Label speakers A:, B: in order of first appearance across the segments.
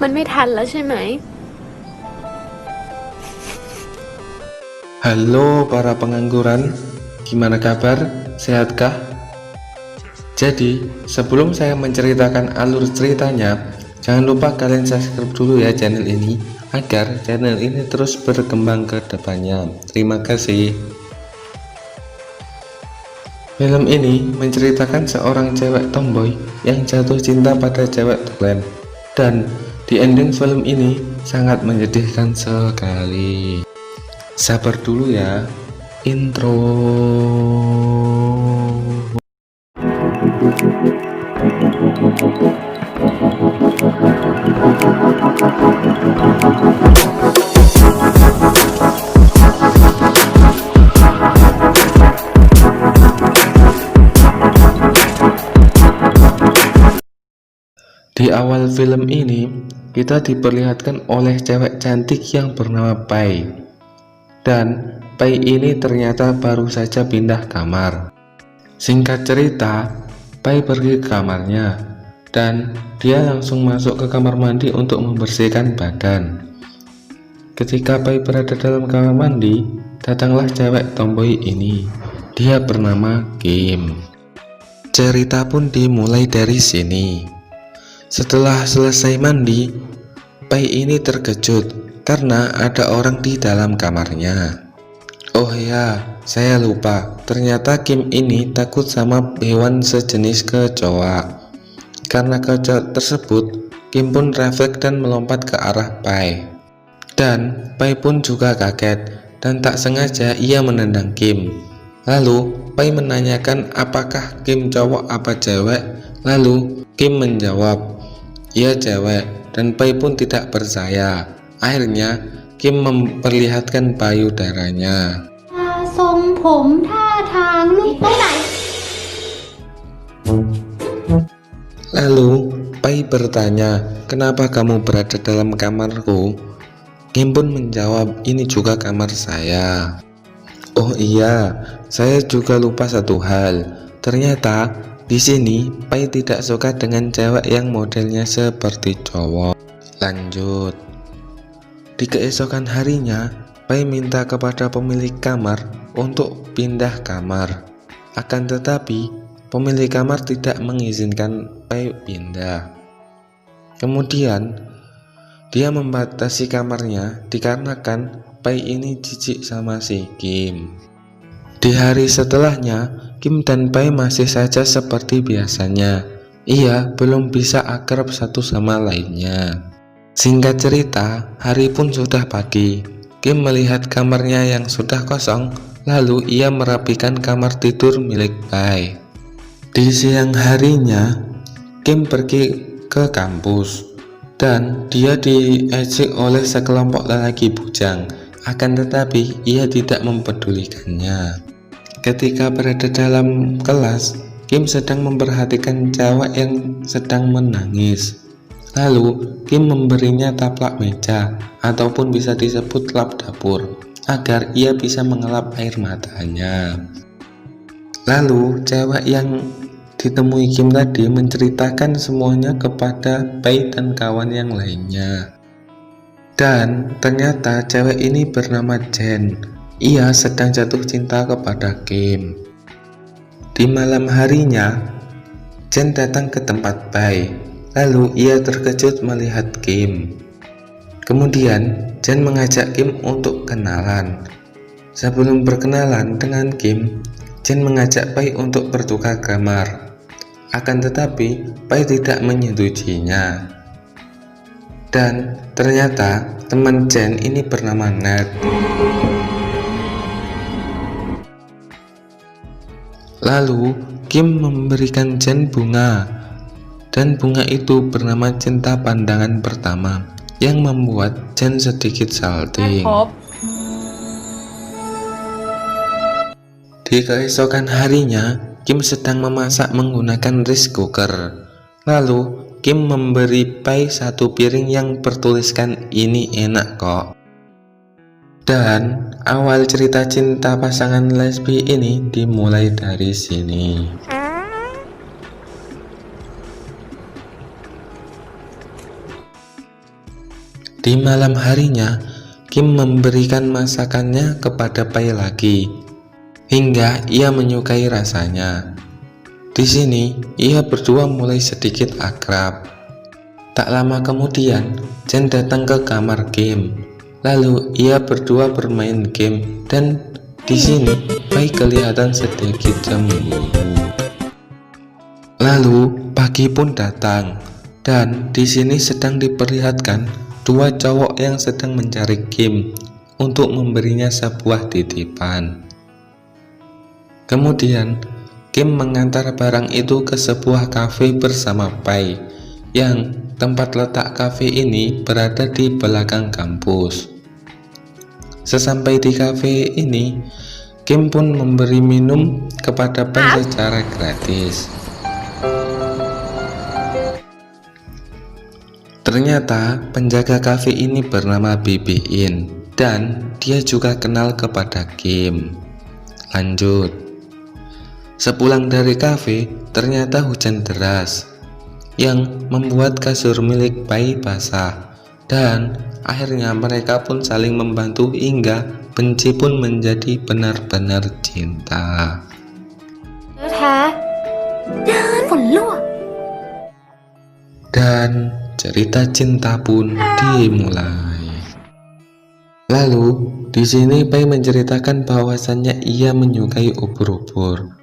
A: มันไม่ทันแล้วใช่ไหม
B: Halo para pengangguran, gimana kabar? Sehatkah? Jadi, sebelum saya menceritakan alur ceritanya, jangan lupa kalian subscribe dulu ya channel ini, agar channel ini terus berkembang ke depannya. Terima kasih. Film ini menceritakan seorang cewek tomboy yang jatuh cinta pada cewek tulen, dan di ending film ini sangat menyedihkan sekali. Sabar dulu ya, intro. Di awal film ini, kita diperlihatkan oleh cewek cantik yang bernama Pai. Dan Pai ini ternyata baru saja pindah kamar. Singkat cerita, Pai pergi ke kamarnya, dan dia langsung masuk ke kamar mandi untuk membersihkan badan. Ketika Pai berada dalam kamar mandi, datanglah cewek tomboy ini. Dia bernama Kim. Cerita pun dimulai dari sini. Setelah selesai mandi, Pai ini terkejut karena ada orang di dalam kamarnya. Oh ya, saya lupa, ternyata Kim ini takut sama hewan sejenis kecoa. Karena kecoa tersebut, Kim pun refleks dan melompat ke arah Pai. Dan Pai pun juga kaget dan tak sengaja ia menendang Kim. Lalu Pai menanyakan apakah Kim cowok apa cewek. Lalu Kim menjawab, "Iya cewek," dan Pai pun tidak percaya. Akhirnya Kim memperlihatkan payudaranya.
C: ทรงผมท่าทางลูกตรงไหน
B: Lalu Pai bertanya, "Kenapa kamu berada dalam kamarku?" Kim pun menjawab, "Ini juga kamar saya." Oh iya, saya juga lupa satu hal. Ternyata di sini Pai tidak suka dengan cewek yang modelnya seperti cowok. Lanjut. Di keesokan harinya, Pai minta kepada pemilik kamar untuk pindah kamar. Akan tetapi, pemilik kamar tidak mengizinkan Pai pindah. Kemudian, dia membatasi kamarnya dikarenakan Pai ini jijik sama si Kim. Di hari setelahnya, Kim dan Pai masih saja seperti biasanya. Ia belum bisa akrab satu sama lainnya. Singkat cerita, hari pun sudah pagi. Kim melihat kamarnya yang sudah kosong, lalu ia merapikan kamar tidur milik Pai. Di siang harinya, Kim pergi ke kampus, dan dia diejek oleh sekelompok lelaki bujang. Akan tetapi, ia tidak mempedulikannya. Ketika berada dalam kelas, Kim sedang memperhatikan cewek yang sedang menangis. Lalu Kim memberinya taplak meja, ataupun bisa disebut lap dapur, agar ia bisa mengelap air matanya. Lalu cewek yang ditemui Kim tadi menceritakan semuanya kepada Pai dan kawan yang lainnya. Dan ternyata cewek ini bernama Jen. Ia sedang jatuh cinta kepada Kim. Di malam harinya, Jen datang ke tempat Pai. Lalu ia terkejut melihat Kim. Kemudian Jen mengajak Kim untuk kenalan. Sebelum berkenalan dengan Kim, Jen mengajak Pai untuk bertukar kamar. Akan tetapi Pai tidak menyetujuinya. Dan ternyata teman Jen ini bernama Ned. Lalu Kim memberikan Jen bunga. Dan bunga itu bernama cinta pandangan pertama, yang membuat Jen sedikit salting. Di keesokan harinya, Kim sedang memasak menggunakan rice cooker. Lalu Kim memberi Pai satu piring yang bertuliskan "Ini enak kok". Dan awal cerita cinta pasangan lesbi ini dimulai dari sini. Di malam harinya, Kim memberikan masakannya kepada Pai lagi, hingga ia menyukai rasanya. Di sini, ia berdua mulai sedikit akrab. Tak lama kemudian, Chen datang ke kamar Kim. Lalu ia berdua bermain game, dan di sini Pai kelihatan sedikit cemburu. Lalu pagi pun datang, dan di sini sedang diperlihatkan dua cowok yang sedang mencari Kim untuk memberinya sebuah titipan. Kemudian Kim mengantar barang itu ke sebuah kafe bersama Pai, yang tempat letak kafe ini berada di belakang kampus. Sesampai di kafe ini, Kim pun memberi minum kepada Pai secara gratis. Ternyata penjaga kafe ini bernama Bibi In, dan dia juga kenal kepada Kim. Lanjut. Sepulang dari kafe, ternyata hujan deras yang membuat kasur milik Pai basah, dan akhirnya mereka pun saling membantu hingga benci pun menjadi benar-benar cinta. Dan cerita cinta pun dimulai. Lalu di sini Pai menceritakan bahwasannya ia menyukai ubur-ubur.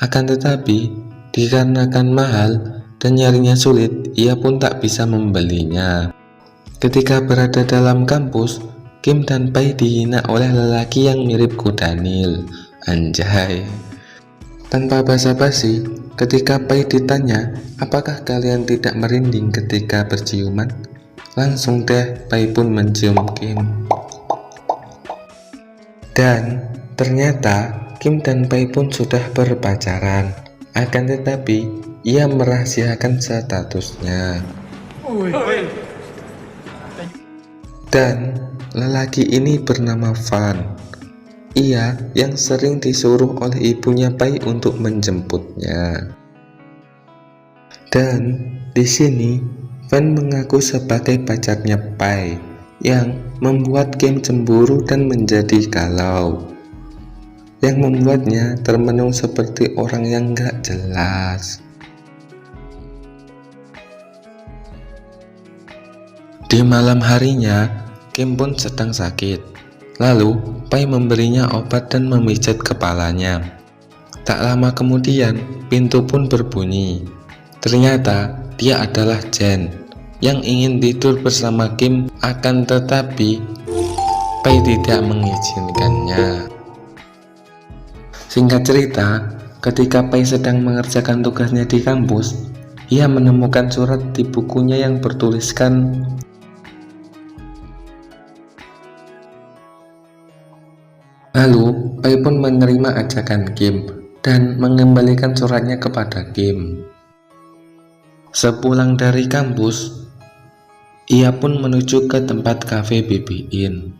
B: Akan tetapi dikarenakan mahal dan nyarinya sulit, ia pun tak bisa membelinya. Ketika berada dalam kampus, Kim dan Pai dihina oleh lelaki yang mirip kuda Nil. Anjay. Tanpa basa-basi, ketika Pai ditanya, apakah kalian tidak merinding ketika berciuman? Langsung deh Pai pun mencium Kim. Dan ternyata Kim dan Pai pun sudah berpacaran. Akan tetapi ia merahasiakan statusnya. Dan lelaki ini bernama Van. Ia yang sering disuruh oleh ibunya Pai untuk menjemputnya. Dan di sini Van mengaku sebagai pacarnya Pai, yang membuat Kim cemburu dan menjadi galau, yang membuatnya termenung seperti orang yang gak jelas. Di malam harinya, Kim pun sedang sakit. Lalu Pai memberinya obat dan memijat kepalanya. Tak lama kemudian, pintu pun berbunyi. Ternyata dia adalah Chen yang ingin tidur bersama Kim, akan tetapi Pai tidak mengizinkannya. Singkat cerita, ketika Pai sedang mengerjakan tugasnya di kampus, ia menemukan surat di bukunya yang bertuliskan, lalu Pai pun menerima ajakan Kim dan mengembalikan suratnya kepada Kim. Sepulang dari kampus, ia pun menuju ke tempat kafe Bibi In.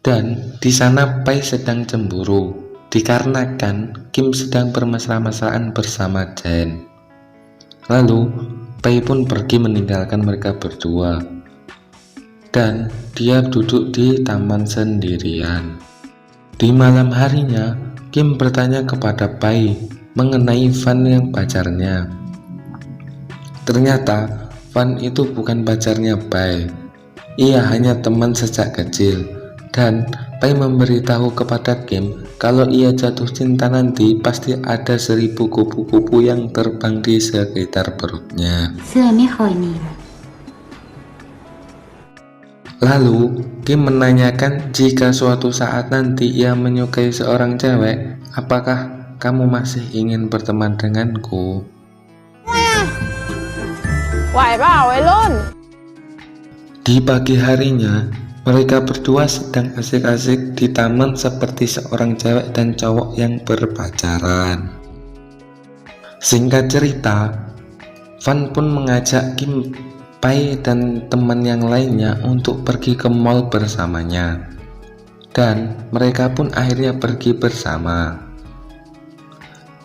B: Dan di sana Pai sedang cemburu dikarenakan Kim sedang bermesra-mesraan bersama Chen. Lalu Pai pun pergi meninggalkan mereka berdua, dan dia duduk di taman sendirian. Di malam harinya, Kim bertanya kepada Pai mengenai Van yang pacarnya. Ternyata Van itu bukan pacarnya Pai. Ia hanya teman sejak kecil, dan Pai memberitahu kepada Kim kalau ia jatuh cinta nanti pasti ada 1000 kupu-kupu yang terbang di sekitar perutnya. Lalu Kim menanyakan jika suatu saat nanti ia menyukai seorang cewek, apakah kamu masih ingin berteman denganku? Di pagi harinya, mereka berdua sedang asik-asik di taman seperti seorang cewek dan cowok yang berpacaran. Singkat cerita, Van pun mengajak Kim, Pai dan teman yang lainnya untuk pergi ke mall bersamanya, dan mereka pun akhirnya pergi bersama.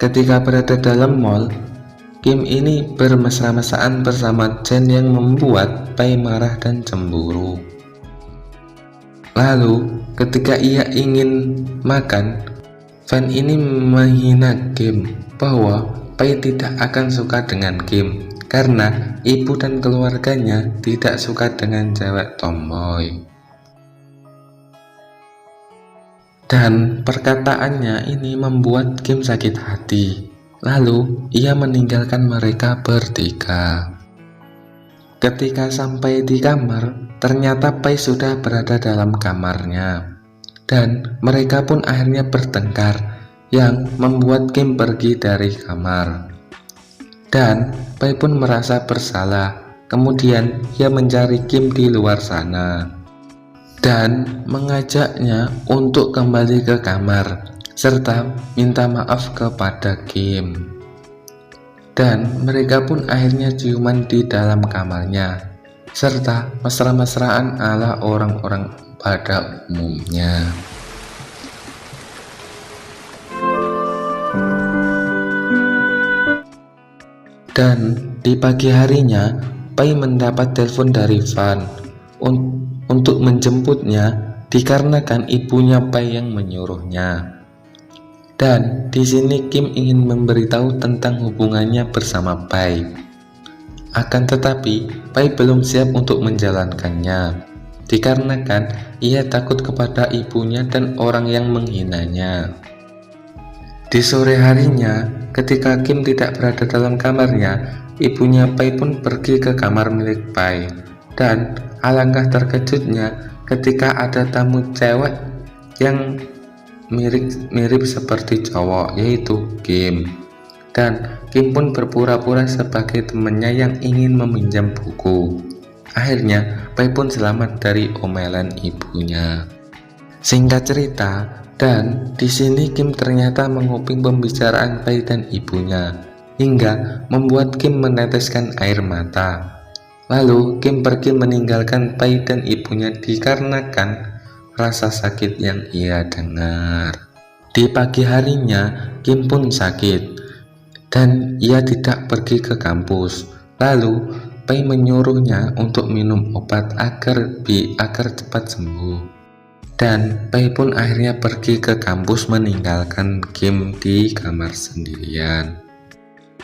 B: Ketika berada dalam mall, Kim ini bermesra-mesraan bersama Chen yang membuat Pai marah dan cemburu. Lalu ketika ia ingin makan, fan ini menghina Kim bahwa Pai tidak akan suka dengan Kim karena ibu dan keluarganya tidak suka dengan cewek tomboy. Dan perkataannya ini membuat Kim sakit hati. Lalu ia meninggalkan mereka bertiga. Ketika sampai di kamar, ternyata Pai sudah berada dalam kamarnya. Dan mereka pun akhirnya bertengkar yang membuat Kim pergi dari kamar. Dan Pai pun merasa bersalah. Kemudian ia mencari Kim di luar sana dan mengajaknya untuk kembali ke kamar serta minta maaf kepada Kim. Dan mereka pun akhirnya ciuman di dalam kamarnya serta mesra-mesraan ala orang-orang pada umumnya. Dan di pagi harinya, Pai mendapat telepon dari Van untuk menjemputnya dikarenakan ibunya Pai yang menyuruhnya. Dan di sini Kim ingin memberitahu tentang hubungannya bersama Pai. Akan tetapi, Pai belum siap untuk menjalankannya dikarenakan ia takut kepada ibunya dan orang yang menghinanya. Di sore harinya, ketika Kim tidak berada dalam kamarnya, ibunya Pai pun pergi ke kamar milik Pai. Dan alangkah terkejutnya ketika ada tamu cewek yang mirip seperti cowok, yaitu Kim. Dan Kim pun berpura-pura sebagai temannya yang ingin meminjam buku. Akhirnya Pai pun selamat dari omelan ibunya. Singkat cerita, dan di sini Kim ternyata menguping pembicaraan Pai dan ibunya hingga membuat Kim meneteskan air mata. Lalu Kim pergi meninggalkan Pai dan ibunya dikarenakan rasa sakit yang ia dengar. Di pagi harinya Kim pun sakit dan ia tidak pergi ke kampus. Lalu Pai menyuruhnya untuk minum obat agar cepat sembuh. Dan Pai pun akhirnya pergi ke kampus meninggalkan Kim di kamar sendirian.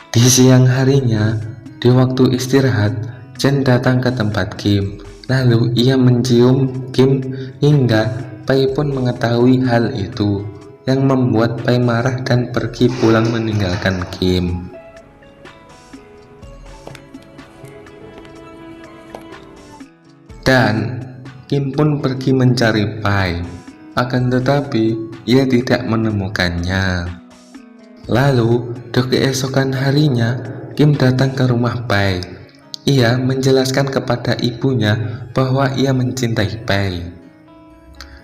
B: Di siang harinya, di waktu istirahat, Chen datang ke tempat Kim. Lalu ia mencium Kim hingga Pai pun mengetahui hal itu, yang membuat Pai marah dan pergi pulang meninggalkan Kim. Dan Kim pun pergi mencari Pai, akan tetapi ia tidak menemukannya. Lalu di keesokan harinya, Kim datang ke rumah Pai. Ia menjelaskan kepada ibunya bahwa ia mencintai Pai.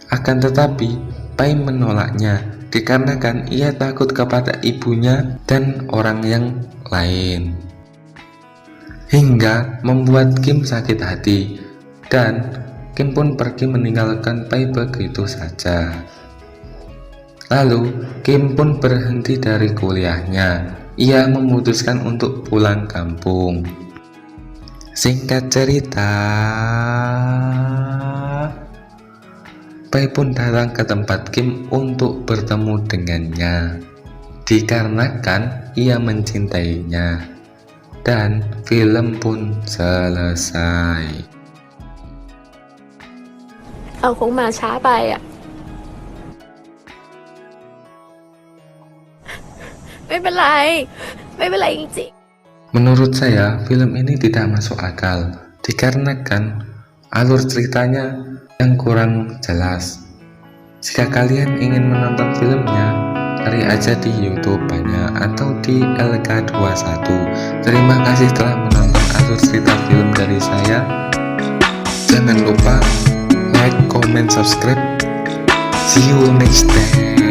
B: Akan tetapi Pai menolaknya dikarenakan ia takut kepada ibunya dan orang yang lain, hingga membuat Kim sakit hati. Dan Kim pun pergi meninggalkan Pai begitu saja. Lalu Kim pun berhenti dari kuliahnya. Ia memutuskan untuk pulang kampung. Singkat cerita, Pai pun datang ke tempat Kim untuk bertemu dengannya dikarenakan ia mencintainya. Dan film pun selesai.
A: เราคงมาช้าไปอ่ะ ไม่เป็นไร ไม่เป็นไรจริง
B: Menurut saya, film ini tidak masuk akal dikarenakan alur ceritanya yang kurang jelas. Jika kalian ingin menonton filmnya, cari aja di YouTube banyak atau di LK21. Terima kasih telah menonton alur cerita film dari saya. Jangan lupa like, comment, subscribe. See you next time.